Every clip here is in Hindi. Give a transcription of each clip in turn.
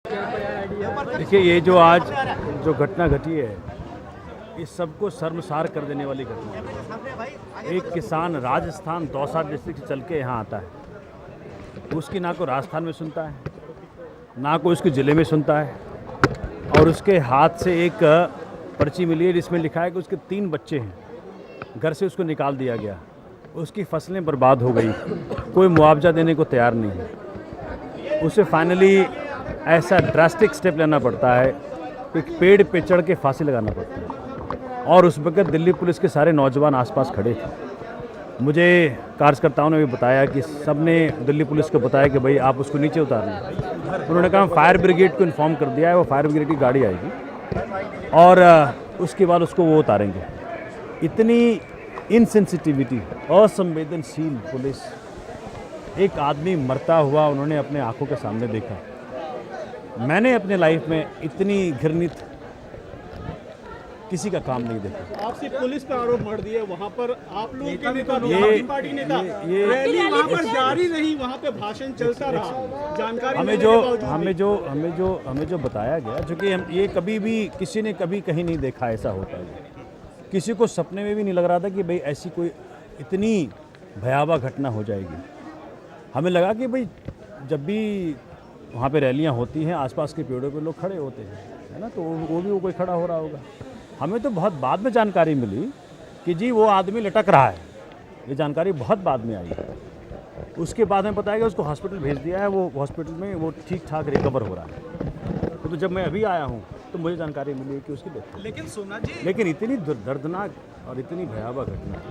देखिए, ये जो आज जो घटना घटी है, इस सबको शर्मसार कर देने वाली घटना है। एक किसान राजस्थान दौसा डिस्ट्रिक्ट से चल के यहाँ आता है, उसकी ना को राजस्थान में सुनता है, ना को उसके ज़िले में सुनता है, और उसके हाथ से एक पर्ची मिली है जिसमें लिखा है कि उसके 3 बच्चे हैं, घर से उसको निकाल दिया गया, उसकी फसलें बर्बाद हो गई, कोई मुआवजा देने को तैयार नहीं है। उसे फाइनली ऐसा ड्रास्टिक स्टेप लेना पड़ता है कि पेड़ पे चढ़ के फांसी लगाना पड़ता है। और उस वक्त दिल्ली पुलिस के सारे नौजवान आसपास खड़े थे। मुझे कार्यकर्ताओं ने भी बताया कि सब ने दिल्ली पुलिस को बताया कि भाई आप उसको नीचे उतारना। उन्होंने कहा फायर ब्रिगेड को इन्फॉर्म कर दिया है, वो फायर ब्रिगेड की गाड़ी आएगी और उसके बाद उसको वो उतारेंगे। इतनी इनसेंसिटिविटी, असंवेदनशील पुलिस। एक आदमी मरता हुआ उन्होंने अपने आंखों के सामने देखा। मैंने अपने लाइफ में इतनी घृणित किसी का काम नहीं देखा। आपसे पुलिस पर आरोप मढ़ दिए, वहाँ पर आप लोगों के नेता, आम पार्टी नेता, रैली वहाँ पर जारी रही, वहाँ पे भाषण चलता रहा। जानकारी हमें जो बताया गया, क्योंकि हम ये कभी भी किसी ने कभी कहीं नहीं देखा ऐसा होता है। किसी को सपने में भी नहीं लग रहा था कि भाई ऐसी कोई इतनी भयावह घटना हो जाएगी। हमें लगा कि भाई जब भी वहाँ पे रैलियाँ होती हैं, आसपास के पेड़ों पे लोग खड़े होते हैं, है ना, तो वो कोई खड़ा हो रहा होगा। हमें तो बहुत बाद में जानकारी मिली कि जी वो आदमी लटक रहा है। ये जानकारी बहुत बाद में आई है। उसके बाद हमें पता है कि उसको हॉस्पिटल भेज दिया है, वो हॉस्पिटल में वो ठीक ठाक रिकवर हो रहा है। तो जब मैं अभी आया हूँ तो मुझे जानकारी मिली कि उसकी डेथ। लेकिन इतनी दर्दनाक और इतनी भयावह घटना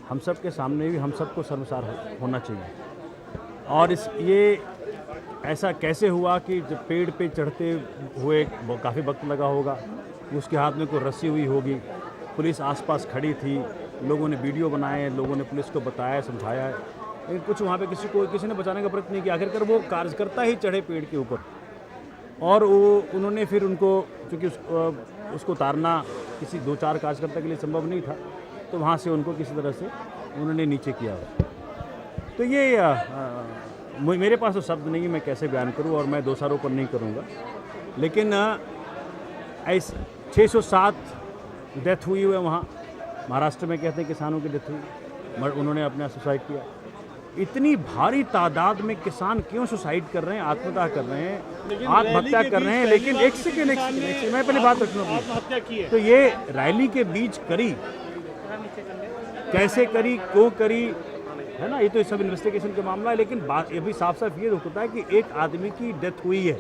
हम सब के सामने भी हम सबको शर्मसार होना चाहिए। और ये ऐसा कैसे हुआ कि जब पेड़ पे चढ़ते हुए काफ़ी वक्त लगा होगा, उसके हाथ में कोई रस्सी हुई होगी, पुलिस आसपास खड़ी थी, लोगों ने वीडियो बनाए, लोगों ने पुलिस को बताया, समझाया, लेकिन कुछ वहाँ पे किसी ने बचाने का प्रयत्न नहीं किया। आखिरकार वो कार्यकर्ता ही चढ़े पेड़ के ऊपर और उन्होंने फिर उनको, चूँकि उसको उतारना किसी 2-4 कार्यकर्ता के लिए संभव नहीं था, तो वहाँ से उनको किसी तरह से उन्होंने नीचे किया। तो ये मेरे पास तो शब्द नहीं है, मैं कैसे बयान करूं, और मैं दोषारोपण नहीं करूंगा। लेकिन ऐसे 607 डेथ हुई है वहाँ महाराष्ट्र में, कहते हैं किसानों की डेथ हुई, उन्होंने अपना सुसाइड किया। इतनी भारी तादाद में किसान क्यों सुसाइड कर रहे हैं, आत्महत्या कर रहे हैं, आत्महत्या कर रहे हैं। लेकिन एक सेकेंड मैं पहले बात रखूँ। तो ये रैली के बीच करी, कैसे करी, क्यों करी, है ना, ये तो सब इन्वेस्टिगेशन का मामला है। लेकिन बात ये भी साफ साफ ये होता है कि एक आदमी की डेथ हुई है,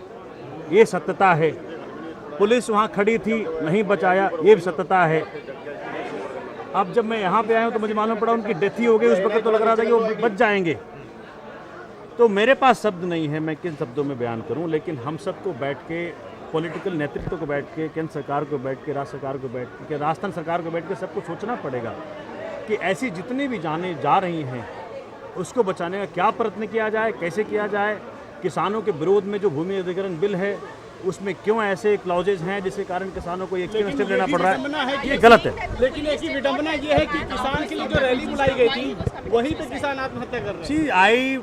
ये सत्यता है। पुलिस वहाँ खड़ी थी, नहीं बचाया, ये भी सत्यता है। अब जब मैं यहाँ पे आया हूँ तो मुझे मालूम पड़ा उनकी डेथ ही हो गई। उस वक्त तो लग रहा था कि वो बच जाएंगे। तो मेरे पास शब्द नहीं है, मैं किन शब्दों में बयान करूँ। लेकिन हम सबको बैठ के, पॉलिटिकल नेतृत्व को बैठ के, केंद्र सरकार को बैठ के, राज्य सरकार को बैठ के, राजस्थान सरकार को बैठ के सबको सोचना पड़ेगा कि ऐसी जितनी भी जानें जा रही हैं उसको बचाने का क्या प्रयत्न किया जाए, कैसे किया जाए। किसानों के विरोध में जो भूमि अधिग्रहण बिल है उसमें क्यों ऐसे क्लॉजेज हैं जिससे कारण किसानों को एक स्टेप लेना पड़ रहा है, ये गलत है। लेकिन एक ही विडंबना ये है कि किसान के लिए जो रैली बुलाई गई थी वहीं पे किसान आत्महत्या कर रहे हैं।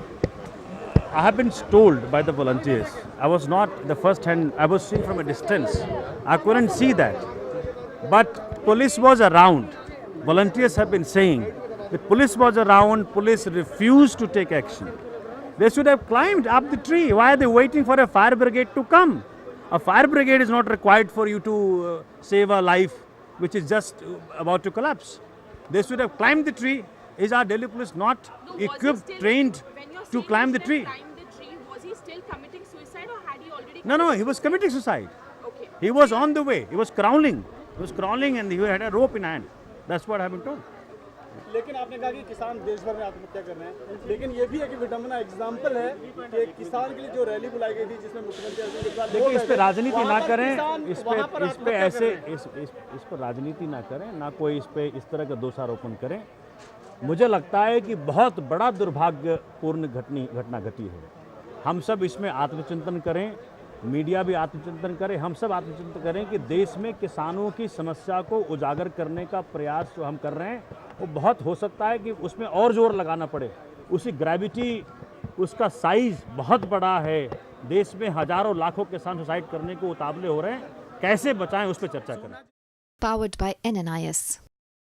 I have been told by the volunteers. I was not the first hand, I was seeing from a distance. I couldn't see that. But police was around. Volunteers have been saying the police was around, police refused to take action. They should have climbed up the tree. Why are they waiting for a fire brigade to come? A fire brigade is not required for you to save a life which is just about to collapse. They should have climbed the tree. Is our Delhi police not equipped, trained to climb the tree? Was he still committing suicide or had he already? No, he was committing suicide. Okay. He was on the way. He was crawling. And he had a rope in hand. That's what I have been told. लेकिन आपने कहा कि किसान देश भर में आत्महत्या कर रहे हैं, लेकिन ये भी है कि विडंबना एग्जाम्पल है कि एक किसान के लिए जो रैली बुलाई गई थी जिसमें मुख्यमंत्री, देखिए, इस पे राजनीति ना करें, इस पर राजनीति ना करें, ना कोई इस पे इस तरह का दोषारोपण करें। मुझे लगता है कि बहुत बड़ा दुर्भाग्यपूर्ण घटना घटी है। हम सब इसमें आत्मचिंतन करें, मीडिया भी आत्मचिंतन करे, हम सब आत्मचिंतन करें कि देश में किसानों की समस्या को उजागर करने का प्रयास जो हम कर रहे हैं वो बहुत हो सकता है कि उसमें और जोर लगाना पड़े, उसी ग्रेविटी उसका साइज बहुत बड़ा है, देश में हजारों लाखों किसान सुसाइड करने को उतावले हो रहे हैं, कैसे बचाएं उस पर चर्चा करें। Powered by NNIS.